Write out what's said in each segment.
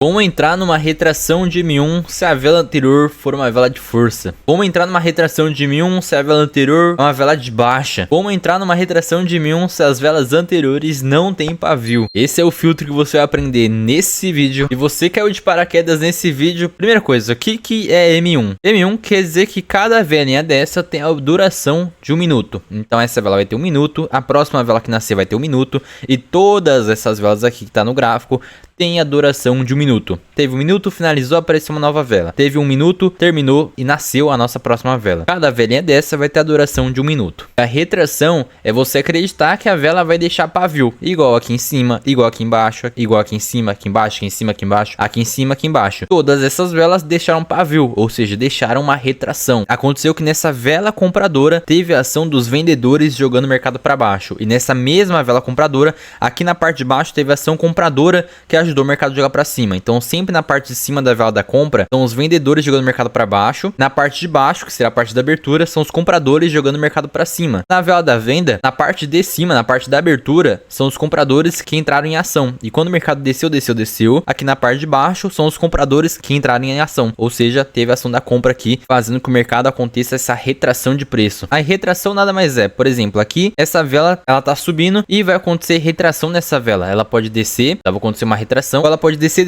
Como entrar numa retração de M1 se a vela anterior for uma vela de força? Como entrar numa retração de M1 se a vela anterior é uma vela de baixa? Como entrar numa retração de M1 se as velas anteriores não têm pavio? Esse é o filtro que você vai aprender nesse vídeo. E você caiu de paraquedas nesse vídeo. Primeira coisa, o que é M1? M1 quer dizer que cada velinha dessa tem a duração de 1 minuto. Então essa vela vai ter 1 minuto, a próxima vela que nascer vai ter 1 minuto. E todas essas velas aqui que tá no gráfico tem a duração de 1 minuto. Teve 1 minuto, finalizou, apareceu uma nova vela. Teve 1 minuto, terminou e nasceu a nossa próxima vela. Cada velinha dessa vai ter a duração de 1 minuto. A retração é você acreditar que a vela vai deixar pavio. Igual aqui em cima, igual aqui embaixo, igual aqui em cima, aqui embaixo, aqui em cima, aqui embaixo, aqui em cima, aqui embaixo. Todas essas velas deixaram pavio, ou seja, deixaram uma retração. Aconteceu que nessa vela compradora teve a ação dos vendedores jogando o mercado para baixo. E nessa mesma vela compradora, aqui na parte de baixo teve a ação compradora que ajudou o mercado a jogar para cima. Então sempre na parte de cima da vela da compra são os vendedores jogando o mercado para baixo. Na parte de baixo, que será a parte da abertura, são os compradores jogando o mercado para cima. Na vela da venda, na parte de cima, na parte da abertura, são os compradores que entraram em ação. E quando o mercado desceu, aqui na parte de baixo são os compradores que entraram em ação. Ou seja, teve a ação da compra aqui, fazendo que o mercado aconteça essa retração de preço. A retração nada mais é, por exemplo, aqui essa vela ela tá subindo e vai acontecer retração nessa vela. Ela pode descer, vai acontecer uma retração. Ela pode descer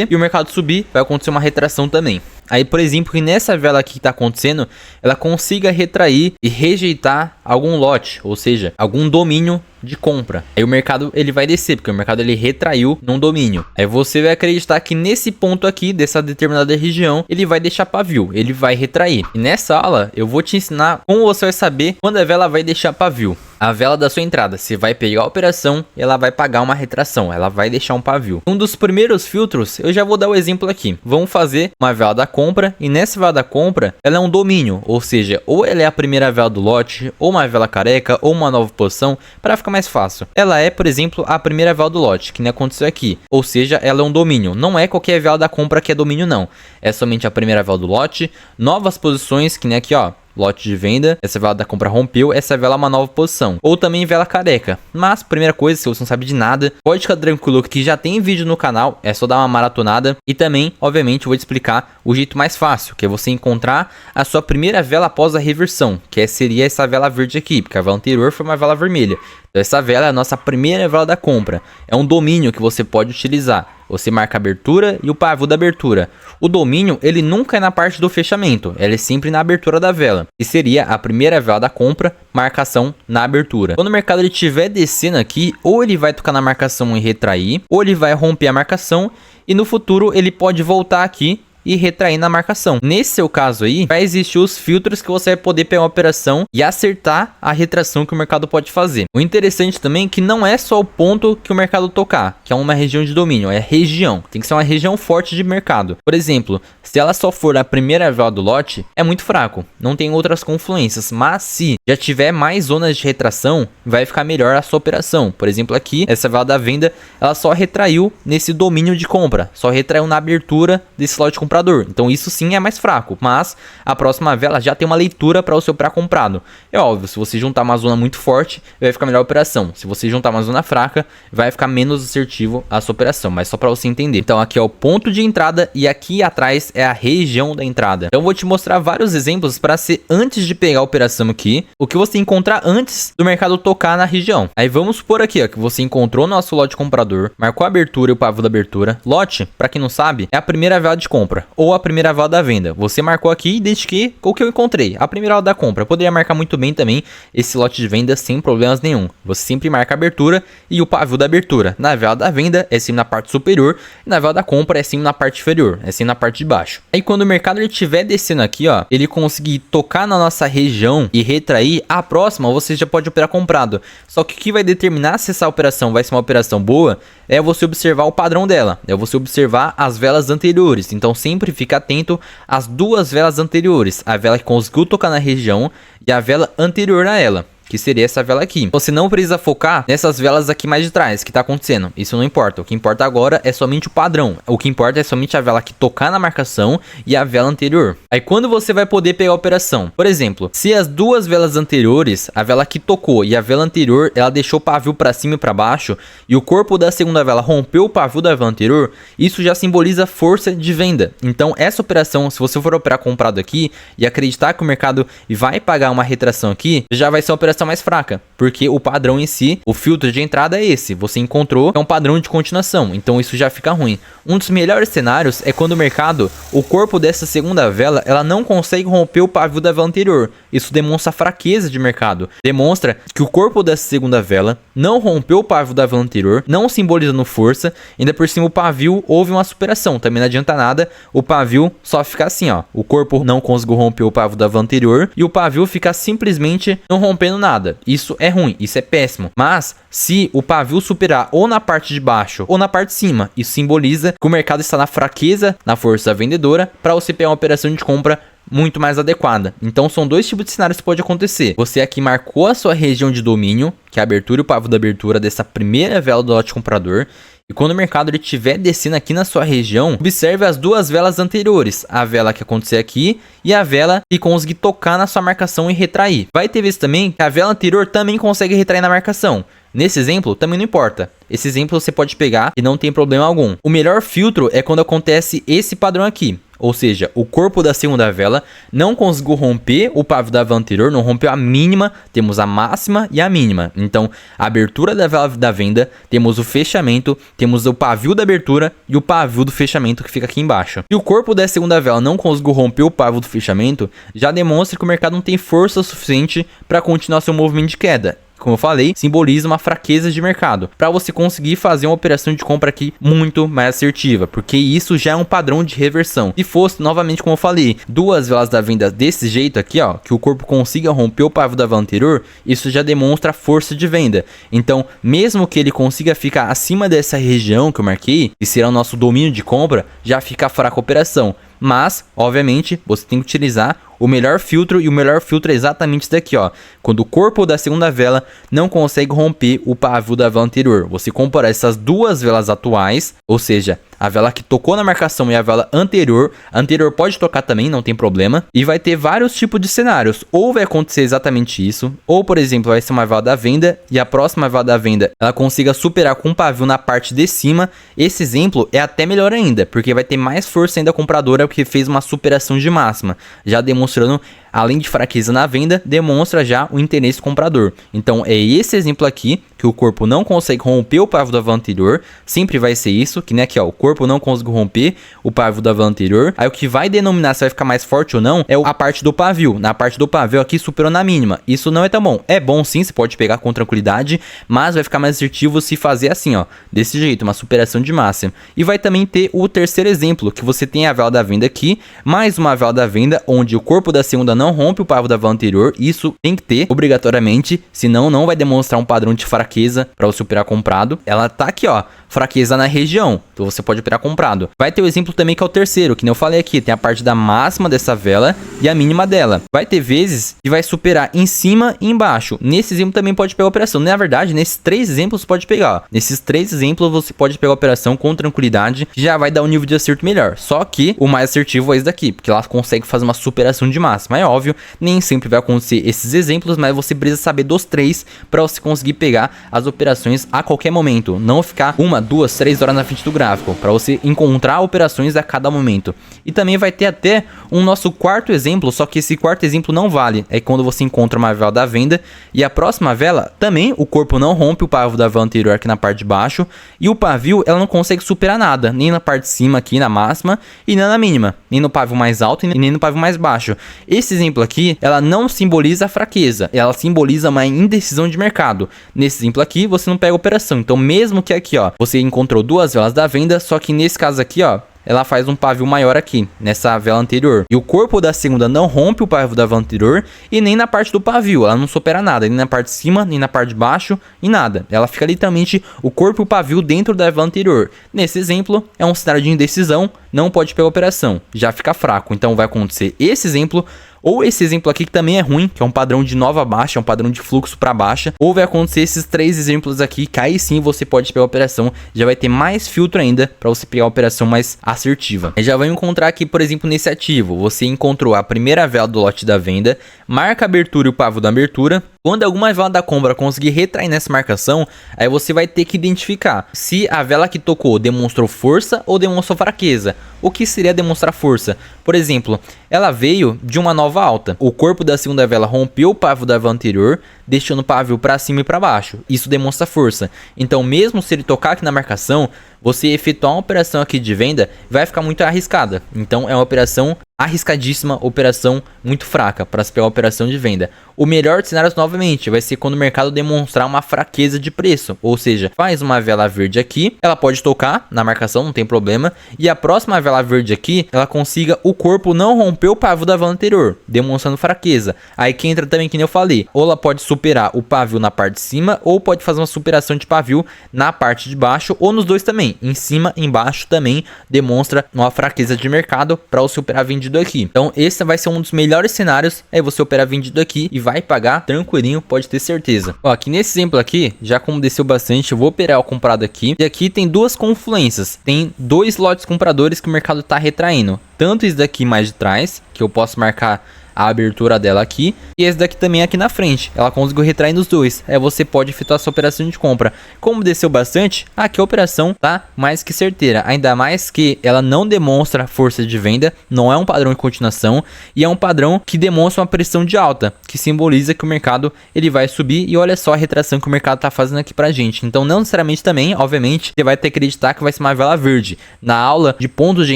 e o mercado subir, vai acontecer uma retração também. Aí, por exemplo, que nessa vela aqui que tá acontecendo, ela consiga retrair e rejeitar algum lote, ou seja, algum domínio de compra. Aí o mercado ele vai descer, porque o mercado ele retraiu num domínio. Aí você vai acreditar que nesse ponto aqui, dessa determinada região, ele vai deixar pavio, ele vai retrair. E nessa aula eu vou te ensinar como você vai saber quando a vela vai deixar pavio. A vela da sua entrada, você vai pegar a operação e ela vai pagar uma retração, ela vai deixar um pavio. Um dos primeiros filtros, eu já vou dar o exemplo aqui. Vamos fazer uma vela da compra e nessa vela da compra, ela é um domínio, ou seja, ou ela é a primeira vela do lote, ou uma vela careca, ou uma nova posição, para ficar mais fácil. Ela é, por exemplo, a primeira vela do lote, que nem aconteceu aqui, ou seja, ela é um domínio. Não é qualquer vela da compra que é domínio, não. É somente a primeira vela do lote, novas posições, que nem aqui, ó. Lote de venda, essa vela da compra rompeu, essa vela é uma nova posição. Ou também vela careca. Mas, primeira coisa, se você não sabe de nada, pode ficar tranquilo que já tem vídeo no canal, é só dar uma maratonada. E também, obviamente, eu vou te explicar o jeito mais fácil, que é você encontrar a sua primeira vela após a reversão, que seria essa vela verde aqui, porque a vela anterior foi uma vela vermelha. Então essa vela é a nossa primeira vela da compra. É um domínio que você pode utilizar. Você marca a abertura e o pavio da abertura. O domínio, ele nunca é na parte do fechamento, ele é sempre na abertura da vela. E seria a primeira vela da compra, marcação na abertura. Quando o mercado ele estiver descendo aqui, ou ele vai tocar na marcação e retrair, ou ele vai romper a marcação e no futuro ele pode voltar aqui e retrair na marcação. Nesse seu caso aí, vai existir os filtros que você vai poder pegar uma operação e acertar a retração que o mercado pode fazer. O interessante também é que não é só o ponto que o mercado tocar, que é uma região de domínio, é região. Tem que ser uma região forte de mercado. Por exemplo, se ela só for a primeira vela do lote, é muito fraco, não tem outras confluências. Mas se já tiver mais zonas de retração, vai ficar melhor a sua operação. Por exemplo, aqui, essa vela da venda, ela só retraiu nesse domínio de compra, só retraiu na abertura desse lote comprador. Então isso sim é mais fraco, mas a próxima vela já tem uma leitura para o seu pré-comprado. É óbvio, se você juntar uma zona muito forte, vai ficar melhor a operação. Se você juntar uma zona fraca, vai ficar menos assertivo a sua operação, mas só para você entender. Então aqui é o ponto de entrada e aqui atrás é a região da entrada. Então eu vou te mostrar vários exemplos para ser antes de pegar a operação aqui, o que você encontrar antes do mercado tocar na região. Aí vamos supor aqui, ó, que você encontrou nosso lote comprador, marcou a abertura e o pavio da abertura. Lote, para quem não sabe, é a primeira vela de compra ou a primeira vela da venda. Você marcou aqui e identifiquei o que eu encontrei. A primeira vela da compra. Eu poderia marcar muito bem também esse lote de venda sem problemas nenhum. Você sempre marca a abertura e o pavio da abertura. Na vela da venda é sempre na parte superior e na vela da compra é sempre na parte inferior, é sempre na parte de baixo. Aí quando o mercado estiver descendo aqui, ó, ele conseguir tocar na nossa região e retrair, a próxima você já pode operar comprado. Só que o que vai determinar se essa operação vai ser uma operação boa é você observar o padrão dela, é você observar as velas anteriores. Então sempre fica atento às duas velas anteriores, a vela que conseguiu tocar na região e a vela anterior a ela. que seria essa vela aqui. Você não precisa focar nessas velas aqui mais de trás, que tá acontecendo. Isso não importa. O que importa agora é somente o padrão. O que importa é somente a vela que tocar na marcação e a vela anterior. Aí quando você vai poder pegar a operação? Por exemplo, se as duas velas anteriores, a vela que tocou e a vela anterior, ela deixou o pavio para cima e para baixo, e o corpo da segunda vela rompeu o pavio da vela anterior, isso já simboliza força de venda. Então essa operação, se você for operar comprado aqui e acreditar que o mercado vai pagar uma retração aqui, já vai ser uma operação mais fraca, porque o padrão em si, o filtro de entrada é esse, você encontrou, é um padrão de continuação, então isso já fica ruim. Um dos melhores cenários é quando o mercado, o corpo dessa segunda vela, ela não consegue romper o pavio da vela anterior. Isso demonstra fraqueza de mercado, demonstra que o corpo dessa segunda vela não rompeu o pavio da vela anterior, não simbolizando força, ainda por cima o pavio houve uma superação, também não adianta nada, o pavio só fica assim, ó, o corpo não conseguiu romper o pavio da vela anterior e o pavio fica simplesmente não rompendo nada. Isso é ruim, isso é péssimo, mas se o pavio superar ou na parte de baixo ou na parte de cima, isso simboliza que o mercado está na fraqueza, na força vendedora, para você pegar uma operação de compra muito mais adequada. Então são dois tipos de cenários que pode acontecer. Você aqui marcou a sua região de domínio, que é a abertura e o pavio da abertura dessa primeira vela do lote comprador. E quando o mercado estiver descendo aqui na sua região, observe as duas velas anteriores, a vela que acontecer aqui e a vela que conseguir tocar na sua marcação e retrair. Vai ter vezes também que a vela anterior também consegue retrair na marcação. Nesse exemplo, também não importa. Esse exemplo você pode pegar e não tem problema algum. O melhor filtro é quando acontece esse padrão aqui. Ou seja, o corpo da segunda vela não conseguiu romper o pavio da vela anterior, não rompeu a mínima, temos a máxima e a mínima. Então, a abertura da vela da venda, temos o fechamento, temos o pavio da abertura e o pavio do fechamento que fica aqui embaixo. Se o corpo da segunda vela não conseguiu romper o pavio do fechamento, já demonstra que o mercado não tem força suficiente para continuar seu movimento de queda. Como eu falei, simboliza uma fraqueza de mercado, para você conseguir fazer uma operação de compra aqui muito mais assertiva, porque isso já é um padrão de reversão. Se fosse, novamente, como eu falei, duas velas da venda desse jeito aqui, ó, que o corpo consiga romper o pavio da vela anterior, isso já demonstra força de venda. Então, mesmo que ele consiga ficar acima dessa região que eu marquei, que será o nosso domínio de compra, já fica fraca a operação. Mas, obviamente, você tem que utilizar o melhor filtro, e o melhor filtro é exatamente isso daqui, ó. Quando o corpo da segunda vela não consegue romper o pavio da vela anterior. Você comparar essas duas velas atuais, ou seja, a vela que tocou na marcação e a vela anterior. A anterior pode tocar também, não tem problema. E vai ter vários tipos de cenários. Ou vai acontecer exatamente isso, ou, por exemplo, vai ser uma vela da venda e a próxima vela da venda ela consiga superar com um pavio na parte de cima. Esse exemplo é até melhor ainda, porque vai ter mais força ainda compradora, porque fez uma superação de máxima, já demonstrando, além de fraqueza na venda, demonstra já o interesse comprador. Então é esse exemplo aqui, que o corpo não consegue romper o pavio da vela anterior, sempre vai ser isso, que nem aqui, ó, o corpo não conseguiu romper o pavio da vela anterior. Aí o que vai denominar se vai ficar mais forte ou não é a parte do pavio. Na parte do pavio aqui superou na mínima. Isso não é tão bom. É bom sim, você pode pegar com tranquilidade, mas vai ficar mais assertivo se fazer assim, ó, desse jeito, uma superação de máxima. E vai também ter o terceiro exemplo, que você tem a vela da venda aqui, mais uma vela da venda, onde o corpo da segunda não rompe o pavio da vela anterior. Isso tem que ter, obrigatoriamente, senão não vai demonstrar um padrão de fraqueza para você operar comprado. Ela tá aqui, ó, fraqueza na região, então você pode operar comprado. Vai ter o exemplo também que é o terceiro, que nem eu falei aqui, tem a parte da máxima dessa vela e a mínima dela. Vai ter vezes que vai superar em cima e embaixo. Nesse exemplo também pode pegar a operação. Na verdade, nesses três exemplos pode pegar, ó. Nesses três exemplos você pode pegar a operação com tranquilidade, já vai dar um nível de acerto melhor. Só que o mais assertivo é esse daqui, porque ela consegue fazer uma superação de máxima. É óbvio, nem sempre vai acontecer esses exemplos, mas você precisa saber dos três para você conseguir pegar as operações a qualquer momento, não ficar 1, 2, 3 horas na frente do gráfico, para você encontrar operações a cada momento. E também vai ter até um nosso quarto exemplo, só que esse quarto exemplo não vale, é quando você encontra uma vela da venda e a próxima vela também o corpo não rompe o pavio da vela anterior aqui na parte de baixo, e o pavio ela não consegue superar nada, nem na parte de cima aqui na máxima e nem na mínima, nem no pavio mais alto e nem no pavio mais baixo. Esse exemplo aqui, ela não simboliza a fraqueza, ela simboliza uma indecisão de mercado. Nesse exemplo aqui, você não pega a operação. Então, mesmo que aqui, ó, você encontrou duas velas da venda, só que nesse caso aqui, ó, ela faz um pavio maior aqui, nessa vela anterior. E o corpo da segunda não rompe o pavio da vela anterior e nem na parte do pavio. Ela não supera nada, nem na parte de cima, nem na parte de baixo, e nada. Ela fica literalmente o corpo e o pavio dentro da vela anterior. Nesse exemplo, é um cenário de indecisão, não pode pegar a operação, já fica fraco. Então vai acontecer esse exemplo ou esse exemplo aqui que também é ruim, que é um padrão de nova baixa, é um padrão de fluxo para baixa, ou vai acontecer esses 3 exemplos aqui, que aí sim você pode pegar a operação, já vai ter mais filtro ainda para você pegar a operação mais assertiva. Já vai encontrar aqui, por exemplo, nesse ativo, você encontrou a primeira vela do lote da venda, marca a abertura e o pavio da abertura. Quando alguma vela da compra conseguir retrair nessa marcação, aí você vai ter que identificar se a vela que tocou demonstrou força ou demonstrou fraqueza. O que seria demonstrar força? Por exemplo, ela veio de uma nova alta. O corpo da segunda vela rompeu o pavio da vela anterior, deixando o pavio para cima e para baixo. Isso demonstra força. Então, mesmo se ele tocar aqui na marcação, você efetuar uma operação aqui de venda vai ficar muito arriscada. Então, é uma operação arriscadíssima, operação muito fraca para se pegar a operação de venda. O melhor dos cenários, novamente, vai ser quando o mercado demonstrar uma fraqueza de preço, ou seja, faz uma vela verde aqui, ela pode tocar na marcação, não tem problema, e a próxima vela verde aqui, ela consiga o corpo não romper o pavio da vela anterior, demonstrando fraqueza. Aí que entra também, que nem eu falei, ou ela pode superar o pavio na parte de cima, ou pode fazer uma superação de pavio na parte de baixo, ou nos dois também, em cima e embaixo também demonstra uma fraqueza de mercado para você operar vendido aqui. Então esse vai ser um dos melhores cenários, é você operar vendido aqui e vai pagar tranquilinho, pode ter certeza. Ó, aqui nesse exemplo aqui, já como desceu bastante, eu vou operar o comprado aqui, e aqui tem duas confluências, tem 2 lotes compradores que o mercado tá retraindo, tanto esse daqui mais de trás, que eu posso marcar a abertura dela aqui, e esse daqui também aqui na frente, ela conseguiu retrair nos dois, aí você pode efetuar essa operação de compra. Como desceu bastante, aqui a operação tá mais que certeira, ainda mais que ela não demonstra força de venda, não é um padrão de continuação, e é um padrão que demonstra uma pressão de alta, que simboliza que o mercado ele vai subir, e olha só a retração que o mercado tá fazendo aqui pra gente. Então não necessariamente também, obviamente, você vai ter que acreditar que vai ser uma vela verde. Na aula de pontos de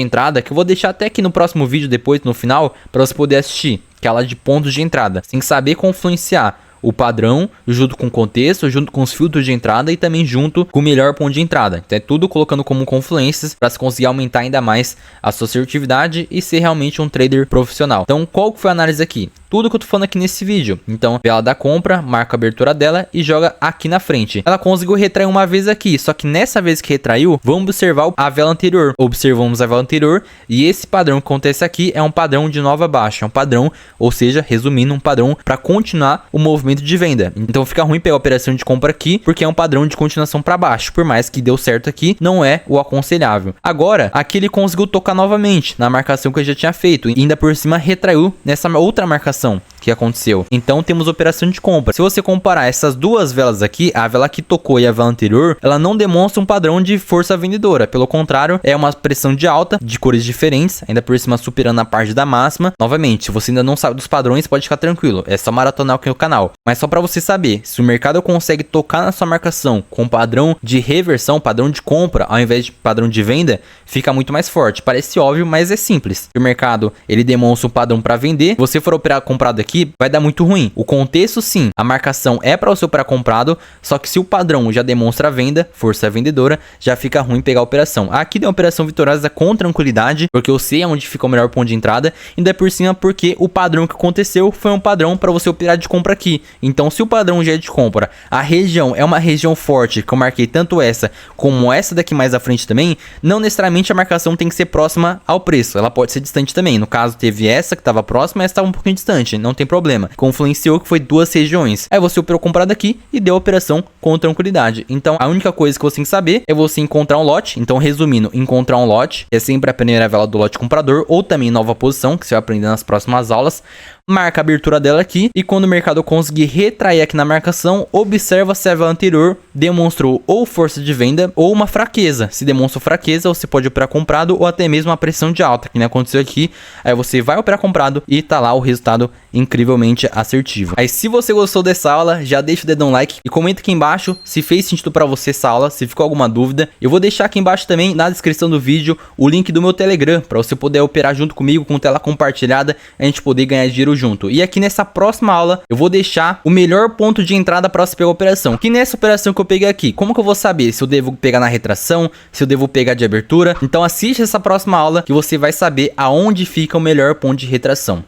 entrada, que eu vou deixar até aqui no próximo vídeo depois, no final, para você poder assistir, aquela de pontos de entrada. Você tem que saber confluenciar o padrão junto com o contexto, junto com os filtros de entrada e também junto com o melhor ponto de entrada. Então é tudo colocando como confluências para se conseguir aumentar ainda mais a sua assertividade e ser realmente um trader profissional. Então qual que foi a análise aqui? Tudo que eu tô falando aqui nesse vídeo. Então, vela da compra, marca a abertura dela e joga aqui na frente. Ela conseguiu retrair uma vez aqui, só que nessa vez que retraiu, vamos observar a vela anterior. Observamos a vela anterior e esse padrão que acontece aqui é um padrão de nova baixa. É um padrão, ou seja, resumindo, um padrão para continuar o movimento de venda. Então fica ruim pegar a operação de compra aqui, porque é um padrão de continuação para baixo. Por mais que deu certo aqui, não é o aconselhável. Agora, aqui ele conseguiu tocar novamente na marcação que eu já tinha feito. E ainda por cima retraiu nessa outra marcação que aconteceu. Então temos operação de compra. Se você comparar essas duas velas aqui, a vela que tocou e a vela anterior, ela não demonstra um padrão de força vendedora. Pelo contrário, é uma pressão de alta, de cores diferentes, ainda por cima superando a parte da máxima. Novamente, se você ainda não sabe dos padrões, pode ficar tranquilo. É só maratonar aqui no canal. Mas só para você saber, se o mercado consegue tocar na sua marcação com padrão de reversão, padrão de compra, ao invés de padrão de venda, fica muito mais forte. Parece óbvio, mas é simples. Se o mercado ele demonstra um padrão para vender, você for operar comprado aqui, vai dar muito ruim. O contexto sim, a marcação é para o seu operar comprado, só que se o padrão já demonstra a venda, força vendedora, já fica ruim pegar a operação. Aqui deu uma operação vitoriosa com tranquilidade, porque eu sei onde fica o melhor ponto de entrada, ainda por cima porque o padrão que aconteceu foi um padrão para você operar de compra aqui. Então se o padrão já é de compra, a região é uma região forte, que eu marquei tanto essa como essa daqui mais à frente também, não necessariamente a marcação tem que ser próxima ao preço, ela pode ser distante também. No caso teve essa que estava próxima, essa estava um pouquinho distante, não tem problema. Confluenciou que foi 2 regiões. Aí você operou comprado aqui e deu a operação com tranquilidade. Então a única coisa que você tem que saber é você encontrar um lote. Então resumindo, encontrar um lote é sempre a primeira vela do lote comprador ou também nova posição, que você vai aprender nas próximas aulas. Marca a abertura dela aqui e quando o mercado conseguir retrair aqui na marcação, observa se a vela anterior demonstrou ou força de venda ou uma fraqueza. Se demonstrou fraqueza, você pode operar comprado ou até mesmo uma pressão de alta, que nem aconteceu aqui. Aí você vai operar comprado e tá lá o resultado incrivelmente assertivo. Aí se você gostou dessa aula, já deixa o dedão like e comenta aqui embaixo se fez sentido para você essa aula, se ficou alguma dúvida. Eu vou deixar aqui embaixo também na descrição do vídeo o link do meu Telegram para você poder operar junto comigo com tela compartilhada, a gente poder ganhar dinheiro junto. E aqui nessa próxima aula eu vou deixar o melhor ponto de entrada para você pegar a operação. Que nessa operação que eu peguei aqui, como que eu vou saber se eu devo pegar na retração, se eu devo pegar de abertura? Então assiste essa próxima aula que você vai saber aonde fica o melhor ponto de retração.